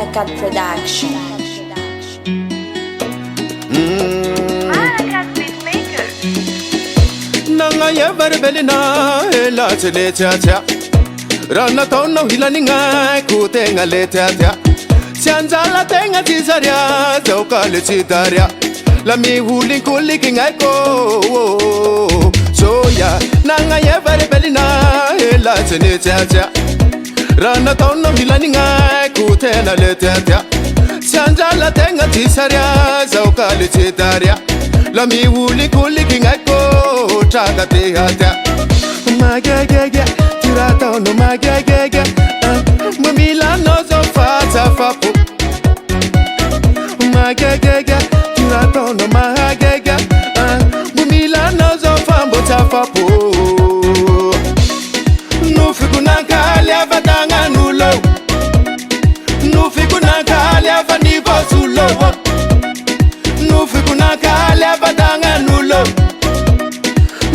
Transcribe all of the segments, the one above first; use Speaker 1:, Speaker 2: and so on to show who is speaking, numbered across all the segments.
Speaker 1: Maracat Production.
Speaker 2: Maracat Beatmaker.
Speaker 3: Nanga ya barbelina la tele tia rana tono hilani ngai kutenga le tia chanzala tenga tisaria tokale chitaria la mi huli kuli kingai ko soya nanga ya barbelina la tele tia rana tono hilani ngai kutenga le tia chanzala tenga tisaria tokale chitaria la mi huli kuli kingai ko traga te hata magagega tirata no magagega mamila no zo fata fapo magagega tirata no magagega mamila no zo fambo tafapo no fikuna kali avatanga nulo no fikuna kali avani basulo no fikuna kali avatanga nulo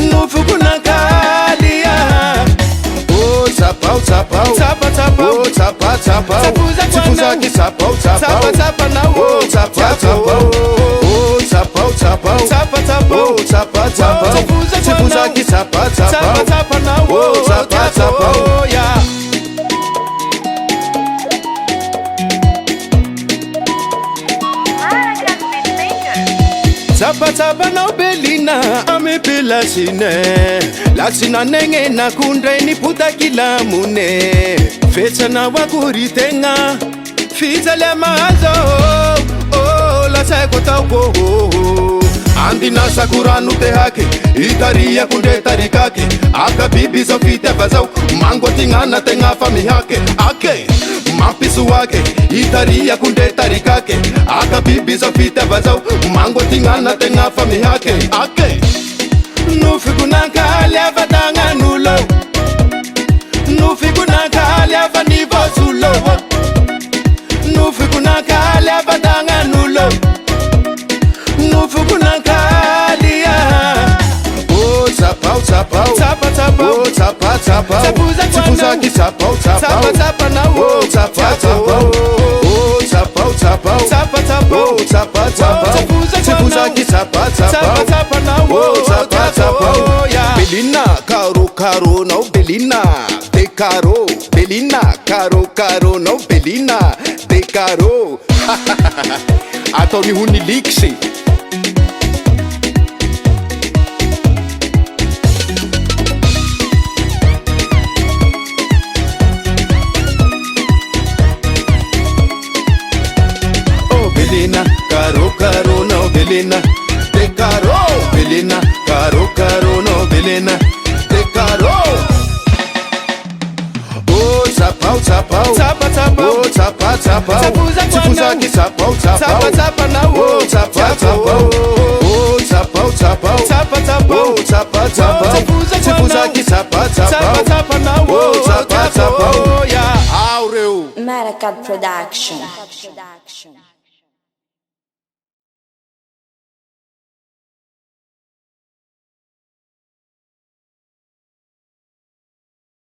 Speaker 3: Nufukuna kalia oh tapau tapau tapa tapa oh tapa tapa tifuza ki tapau tapau tapa na oh tapa tapa oh tapau tapau tapa tapa oh tapa tapa tifuza ki tapa tapa na oh tapa tapa oh yeah Tapa na belina ame pela sine Latina nenge na kundre ni puta kila mune Fecha na wakuri tenga Fiza le mazo Oh la seko tauko Andi na sakura nute hake Itaria kunde tarikake Aka bibi so fite fazau Mango tingana tenga fami hake Ake Mapisu wake Itaria kunde tarikake Aka bibi so fite fazau Mango tingana tenga fami hake Ake Nufikuna kali avatanga nulo Nufikuna kali avani vosulo Nufikuna kali avatanga nulo Nufukuna kalia oh tapau tapau tapa tapa oh tapa tapa tifuza ki tapau tapau tapa na oh tapa tapa oh tapau tapau tapa tapa oh tapa tapa tifuza ki tapa na oh tapa tapa oh yeah Belina karo karo no Belina de caro Belina karo karo no Belina de caro Atau ni huni liksi Belina, caro, caro, no Belina de caro, Belina, caro, caro, no Belina de caro oh tapau, tapau, tapa, tapa, oh tapa, tapa tifuza ki tapau, tapau, tapa na oh tapa, tapa oh tapau, tapau, tapa, tapa, oh tapa, tapa tifuza ki tapa, tapa na oh tapa, tapa oh yeah Aureu
Speaker 1: Maracat Production.